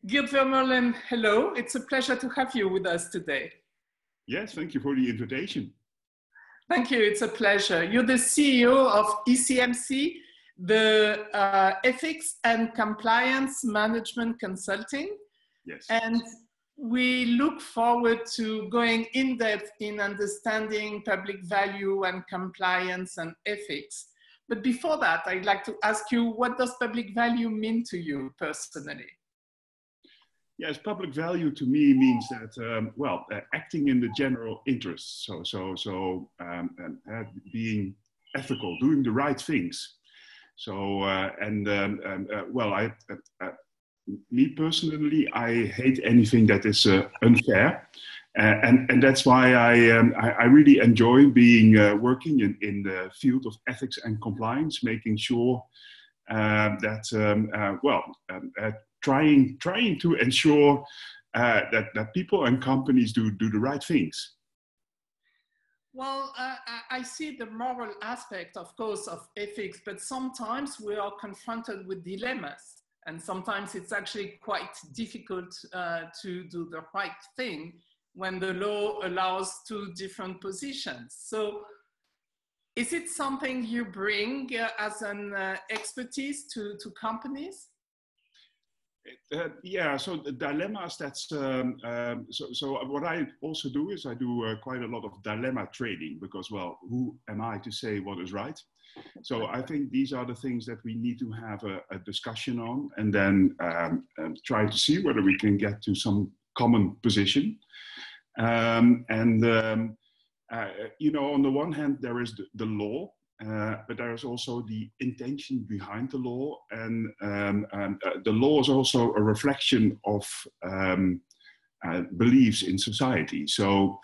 Geert Vermeulen, hello. It's a pleasure to have you with us today. Yes, thank you for the invitation. Thank you. It's a pleasure. You're the CEO of ECMC, the Ethics and Compliance Management Consulting. Yes. And we look forward to going in depth in understanding public value and compliance and ethics. But before that, I'd like to ask you, what does public value mean to you personally? Yes, public value to me means that, acting in the general interest. Being ethical, doing the right things. Me personally, I hate anything that is unfair. And that's why I really enjoy being working in the field of ethics and compliance, making sure trying to ensure that people and companies do the right things. Well, I see the moral aspect, of course, of ethics, but sometimes we are confronted with dilemmas. And sometimes it's actually quite difficult to do the right thing when the law allows two different positions. So is it something you bring as an expertise to companies? So the dilemmas, so what I also do is I do quite a lot of dilemma training because, well, who am I to say what is right? So I think these are the things that we need to have a discussion on and then try to see whether we can get to some common position. On the one hand, there is the law. But there is also the intention behind the law, and the law is also a reflection of beliefs in society. So,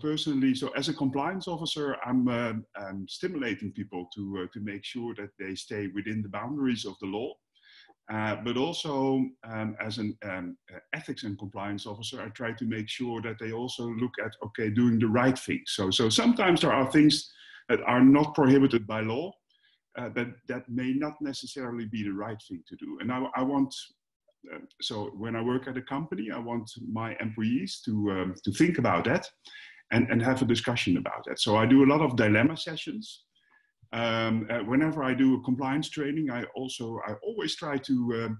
personally, as a compliance officer, I'm stimulating people to make sure that they stay within the boundaries of the law. But also, as an ethics and compliance officer, I try to make sure that they also look at, doing the right thing. So sometimes there are things that are not prohibited by law, but that may not necessarily be the right thing to do. And I want, so when I work at a company, I want my employees to think about that and have a discussion about that. So I do a lot of dilemma sessions. Whenever I do a compliance training, I always try to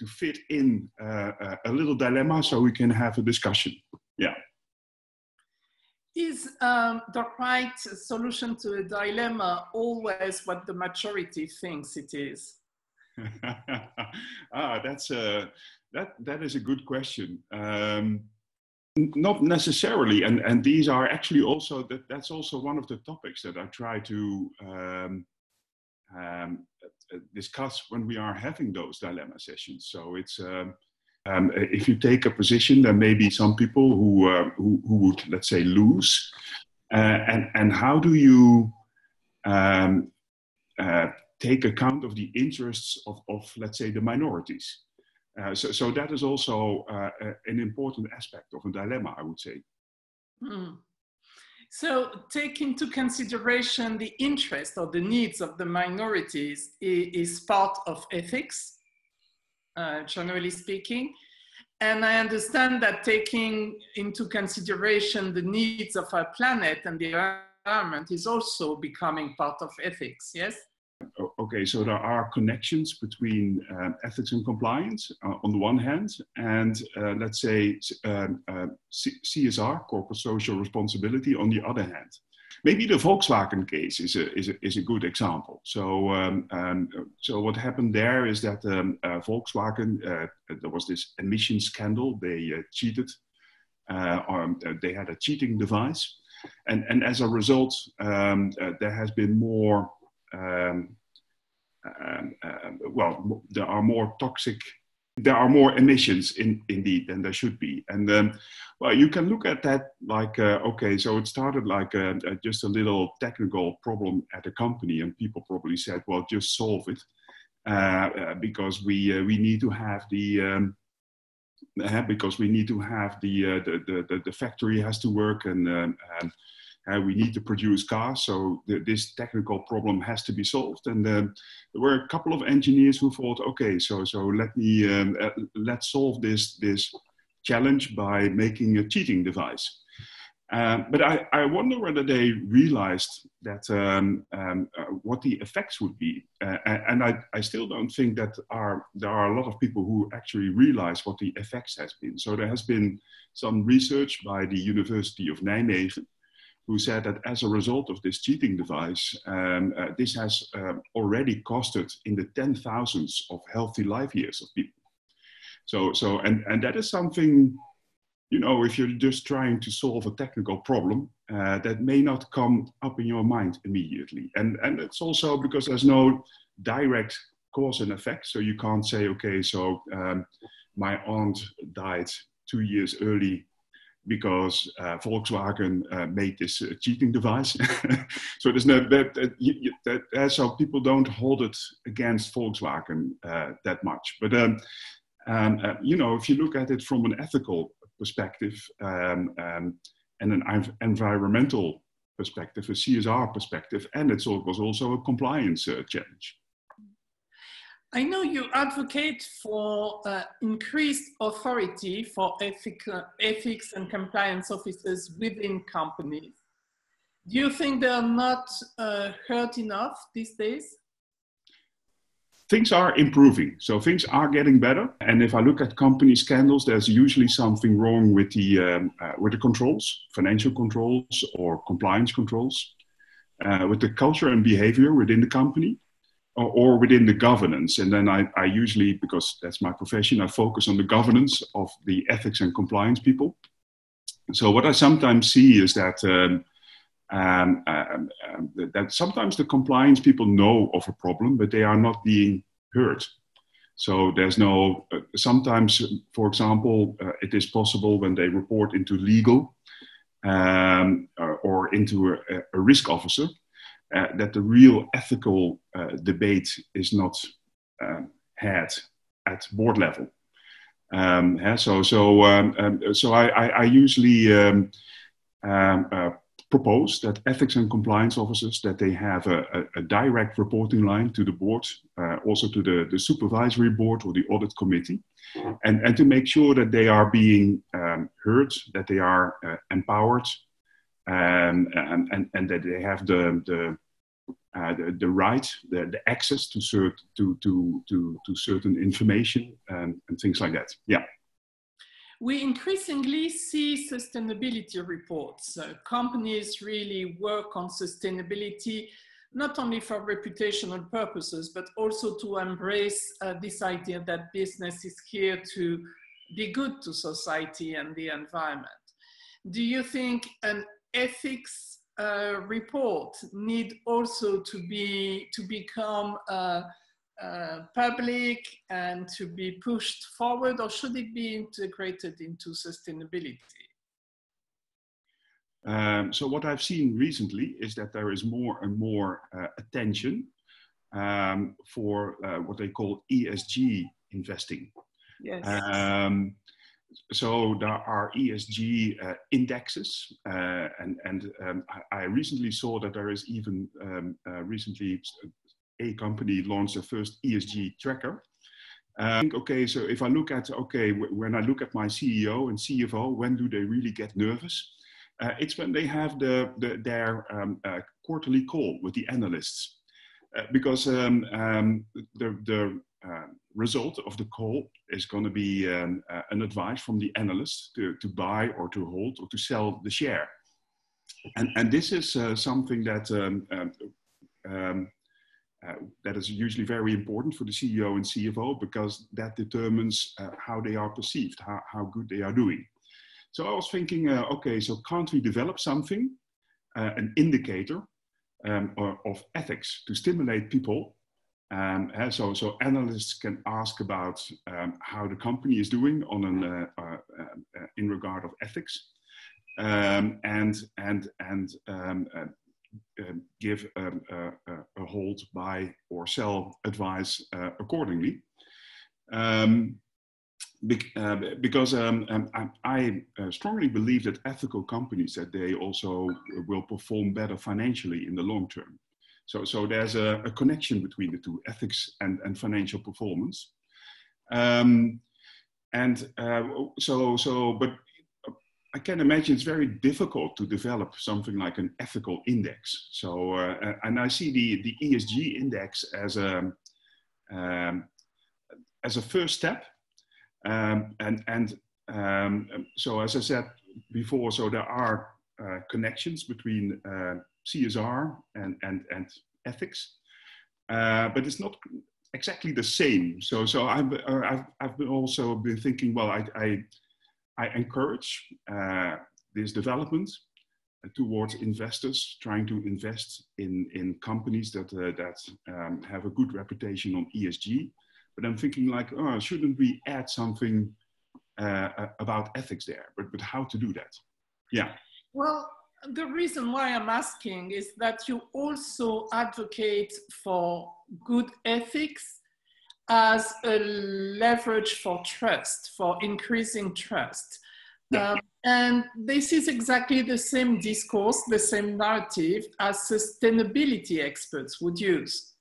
fit in a little dilemma so we can have a discussion. Yeah. Is the right solution to a dilemma always what the majority thinks it is? That is a good question. Not necessarily, and these are actually also that's also one of the topics that I try to discuss when we are having those dilemma sessions. So it's if you take a position, there may be some people who would, let's say, lose, and how do you take account of the interests of let's say the minorities? So that is also an important aspect of a dilemma, I would say. So take into consideration the interest or the needs of the minorities is part of ethics, generally speaking. And I understand that taking into consideration the needs of our planet and the environment is also becoming part of ethics, yes? Okay, so there are connections between ethics and compliance on the one hand, and let's say CSR, corporate social responsibility, on the other hand. Maybe the Volkswagen case is a good example. So what happened there is that Volkswagen, there was this emission scandal. They cheated, or they had a cheating device, and as a result, there has been more. There are more emissions indeed than there should be. And you can look at that like, so it started like just a little technical problem at a company, and people probably said, well, just solve it because we need to have the factory has to work, and We need to produce cars, so this technical problem has to be solved. And there were a couple of engineers who thought, okay, so let's solve this challenge by making a cheating device. But I wonder whether they realized that what the effects would be. And I still don't think that there are a lot of people who actually realize what the effects has been. So there has been some research by the University of Nijmegen who said that as a result of this cheating device, this has already costed in the 10,000s of healthy life years of people. And that is something, you know, if you're just trying to solve a technical problem, that may not come up in your mind immediately. And it's also because there's no direct cause and effect. So you can't say, okay, so my aunt died 2 years early because Volkswagen made this cheating device. So there's no so people don't hold it against Volkswagen that much. But you know, if you look at it from an ethical perspective and an environmental perspective, a CSR perspective, and it was also a compliance challenge. I know you advocate for increased authority for ethics and compliance officers within companies. Do you think they are not heard enough these days? Things are improving, so things are getting better. And if I look at company scandals, there's usually something wrong with the controls, financial controls or compliance controls, with the culture and behavior within the company, or within the governance. And then I usually, because that's my profession, I focus on the governance of the ethics and compliance people. So what I sometimes see is that that sometimes the compliance people know of a problem, but they are not being heard. So there's no, sometimes, for example, it is possible when they report into legal or into a risk officer, that the real ethical debate is not had at board level. So I usually propose that ethics and compliance officers, that they have a direct reporting line to the board, also to the supervisory board or the audit committee, and to make sure that they are being heard, that they are empowered, and that they have the right, the access to certain information and things like that. Yeah. We increasingly see sustainability reports. Companies really work on sustainability, not only for reputational purposes, but also to embrace this idea that business is here to be good to society and the environment. Do you think an ethics report need also to become public and to be pushed forward, or should it be integrated into sustainability? So what I've seen recently is that there is more and more attention for what they call ESG investing. Yes. So there are ESG indexes, and I recently saw that there is even recently a company launched their first ESG tracker. I think, okay, so if I look at, okay, when I look at my CEO and CFO, when do they really get nervous? It's when they have their quarterly call with the analysts, because the result of the call is going to be an advice from the analyst to buy or to hold or to sell the share. And this is something that that is usually very important for the CEO and CFO, because that determines how they are perceived, how good they are doing. So I was thinking, okay, so can't we develop something, an indicator of ethics to stimulate people? So analysts can ask about how the company is doing on in regard of ethics, and give a hold, buy or sell advice accordingly. because I strongly believe that ethical companies, that they also will perform better financially in the long term. So there's a connection between the two, ethics and financial performance. But I can imagine it's very difficult to develop something like an ethical index. So, and I see the ESG index as a first step. So as I said before, so there are connections between CSR and ethics, but it's not exactly the same. So I've also been thinking, well, I encourage this development towards investors trying to invest in companies that have a good reputation on ESG. But I'm thinking like, oh, shouldn't we add something about ethics there? But how to do that? Yeah. Well, the reason why I'm asking is that you also advocate for good ethics as a leverage for trust, for increasing trust. Yeah. And this is exactly the same discourse, the same narrative as sustainability experts would use.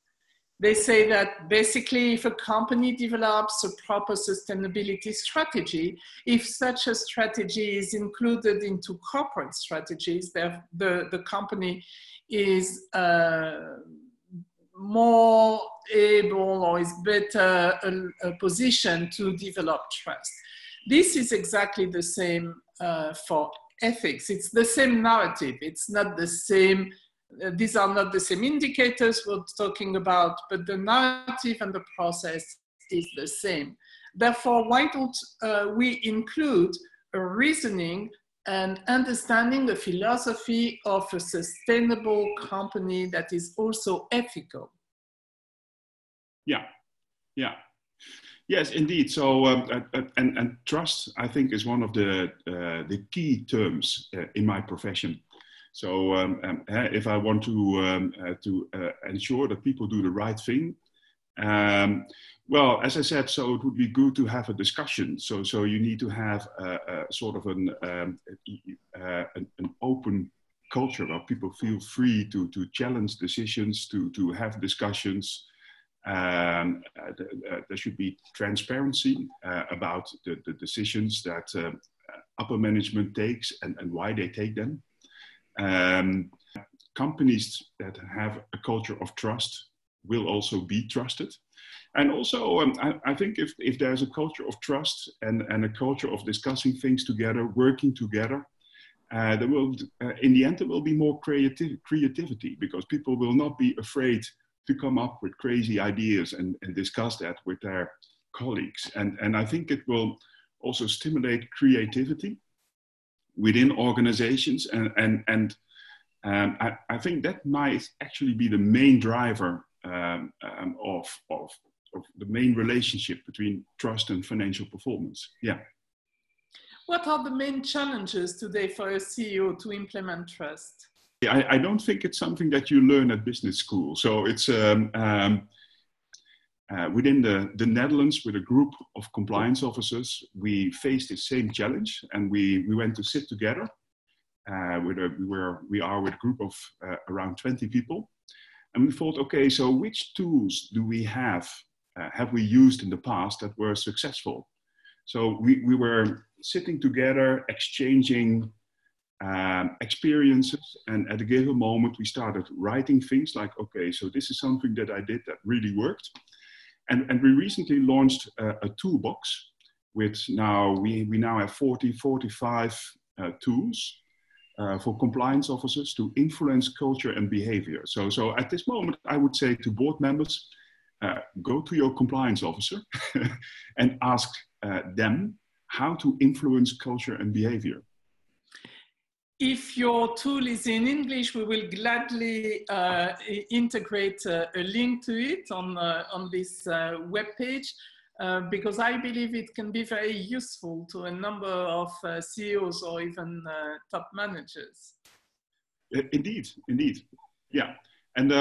They say that basically if a company develops a proper sustainability strategy, if such a strategy is included into corporate strategies, the company is more able or is better positioned to develop trust. This is exactly the same for ethics. It's the same narrative. It's not the same. These are not the same indicators we're talking about, but the narrative and the process is the same. Therefore, why don't we include a reasoning and understanding the philosophy of a sustainable company that is also ethical? Yeah, yeah. Yes, indeed. So, and trust, I think, is one of the key terms in my profession. So, if I want to ensure that people do the right thing, well, as I said, so it would be good to have a discussion. So you need to have a sort of an open culture where people feel free to challenge decisions, to have discussions. There should be transparency about the decisions that upper management takes and why they take them. Companies that have a culture of trust will also be trusted. And also, I think if there's a culture of trust and a culture of discussing things together, working together, there will, in the end, there will be more creativity, because people will not be afraid to come up with crazy ideas and discuss that with their colleagues. And I think it will also stimulate creativity within organizations. And I think that might actually be the main driver of the main relationship between trust and financial performance. Yeah. What are the main challenges today for a CEO to implement trust? I don't think it's something that you learn at business school. So it's within the Netherlands, with a group of compliance officers, we faced the same challenge, and we went to sit together. We are with a group of around 20 people, and we thought, okay, so which tools do we have we used in the past that were successful? So we were sitting together, exchanging experiences, and at a given moment we started writing things like, okay, so this is something that I did that really worked. And we recently launched a toolbox with we now have 45 tools for compliance officers to influence culture and behavior. So at this moment, I would say to board members, go to your compliance officer and ask them how to influence culture and behavior. If your tool is in English, we will gladly integrate a link to it on this webpage, because I believe it can be very useful to a number of CEOs or even top managers. Indeed, yeah. And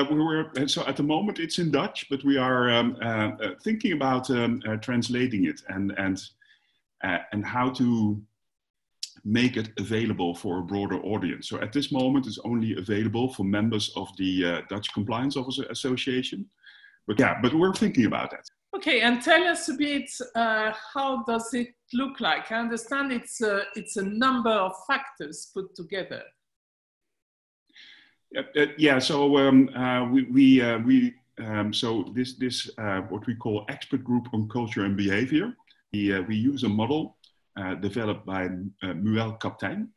so at the moment it's in Dutch, but we are thinking about translating it. And and how to make it available for a broader audience. So at this moment, it's only available for members of the Dutch Compliance Officer Association. But yeah, but we're thinking about that. Okay, and tell us a bit, how does it look like? I understand it's a number of factors put together. Yeah, so so this what we call expert group on culture and behavior. We use a model developed by Muel Kaptein,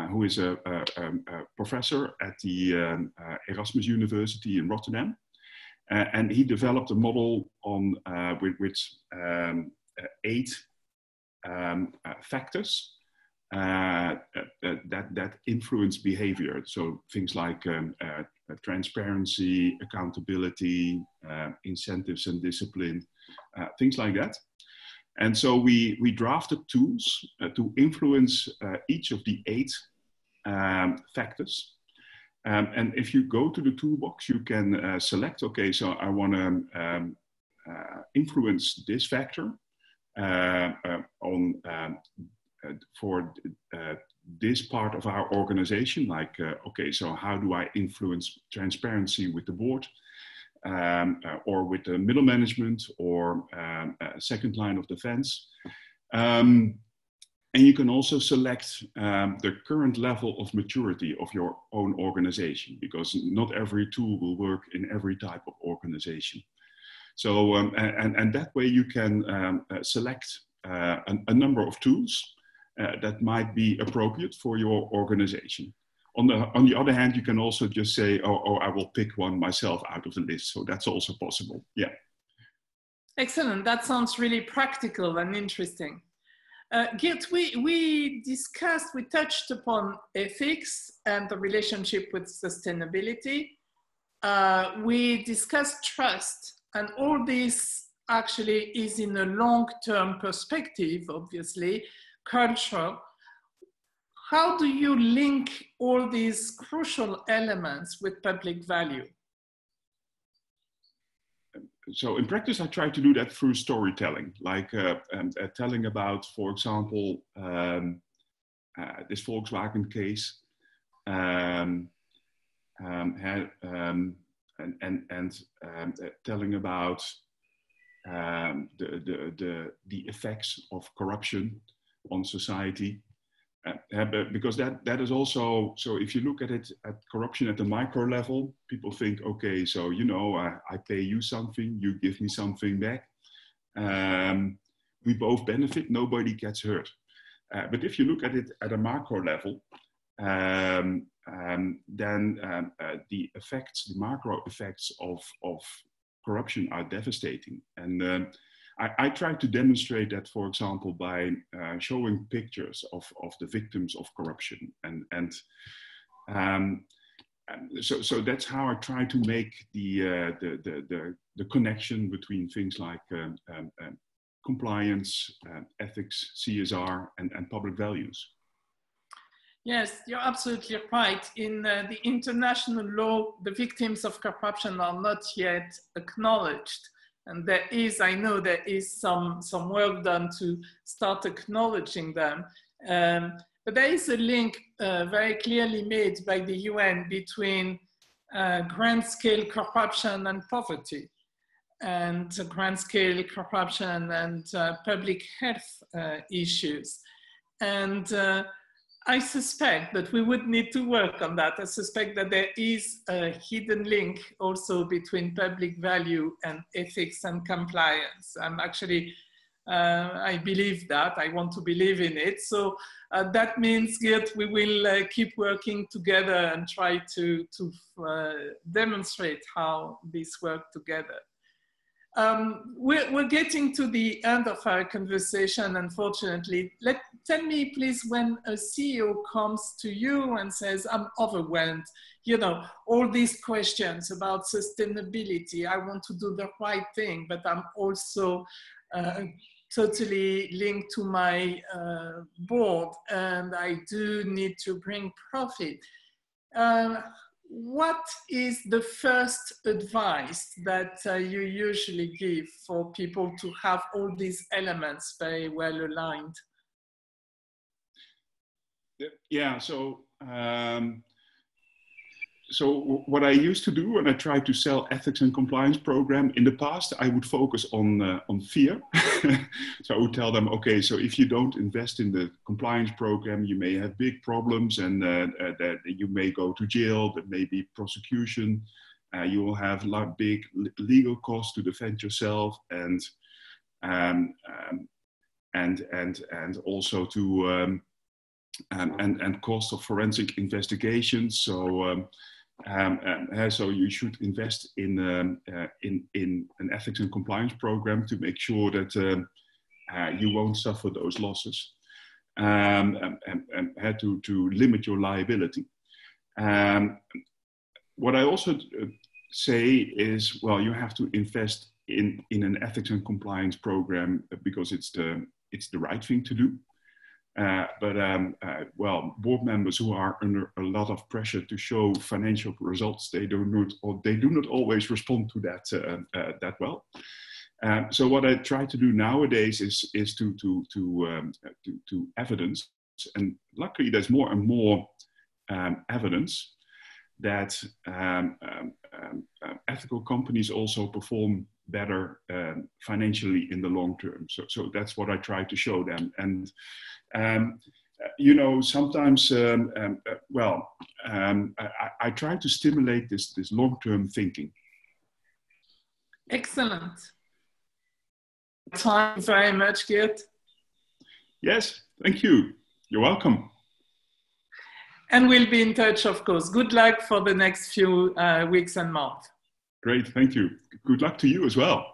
who is a professor at the Erasmus University in Rotterdam. And he developed a model on with 8 factors that influence behavior. So things like transparency, accountability, incentives and discipline, things like that. And so we drafted tools to influence each of the 8 factors. And if you go to the toolbox, you can select, okay, so I want to influence this factor for this part of our organization, like, okay, so how do I influence transparency with the board, or with the middle management, or second line of defense. And you can also select the current level of maturity of your own organization, because not every tool will work in every type of organization. So, and that way you can select a number of tools that might be appropriate for your organization. On the other hand, you can also just say, oh, I will pick one myself out of the list. So that's also possible. Yeah. Excellent. That sounds really practical and interesting. Geert, we touched upon ethics and the relationship with sustainability. We discussed trust, and all this actually is in a long-term perspective, obviously, culture. How do you link all these crucial elements with public value? So in practice, I try to do that through storytelling, like telling about, for example, this Volkswagen case, and telling about the effects of corruption on society. Because that is also, so if you look at it, at corruption at the micro level, people think, okay, so, you know, I pay you something, you give me something back. We both benefit, nobody gets hurt. But if you look at it at a macro level, then the effects, the macro effects of corruption are devastating. And I try to demonstrate that, for example, by showing pictures of the victims of corruption, so that's how I try to make the connection between things like compliance, ethics, CSR, and public values. Yes, you're absolutely right. In the international law, the victims of corruption are not yet acknowledged. And there is, I know there is some work done to start acknowledging them. But there is a link very clearly made by the UN between grand scale corruption and poverty, and grand scale corruption and public health issues. And I suspect that we would need to work on that. I suspect that there is a hidden link also between public value and ethics and compliance. I'm actually, I believe that, I want to believe in it. So that means, Geert, we will keep working together and try to demonstrate how these work together. We're getting to the end of our conversation, unfortunately. Tell me, please, when a CEO comes to you and says, I'm overwhelmed, you know, all these questions about sustainability, I want to do the right thing, but I'm also totally linked to my board, and I do need to bring profit. what is the first advice that you usually give for people to have all these elements very well aligned? Yeah, so what I used to do when I tried to sell ethics and compliance program in the past, I would focus on fear. So I would tell them, okay, so if you don't invest in the compliance program, you may have big problems, and that you may go to jail. There may be prosecution. You will have big legal costs to defend yourself, and also to and cost of forensic investigations. So you should invest in an ethics and compliance program to make sure that you won't suffer those losses, and had to limit your liability. What I also say is, well, you have to invest in an ethics and compliance program because it's the right thing to do. Well, board members who are under a lot of pressure to show financial results, they do not always respond to that well. So what I try to do nowadays is to evidence, and luckily there's more and more evidence that ethical companies also perform better financially in the long term. So that's what I try to show them. And sometimes, I try to stimulate this long-term thinking. Excellent. Thank you very much, Geert. Yes, thank you. You're welcome. And we'll be in touch, of course. Good luck for the next few weeks and months. Great, thank you. Good luck to you as well.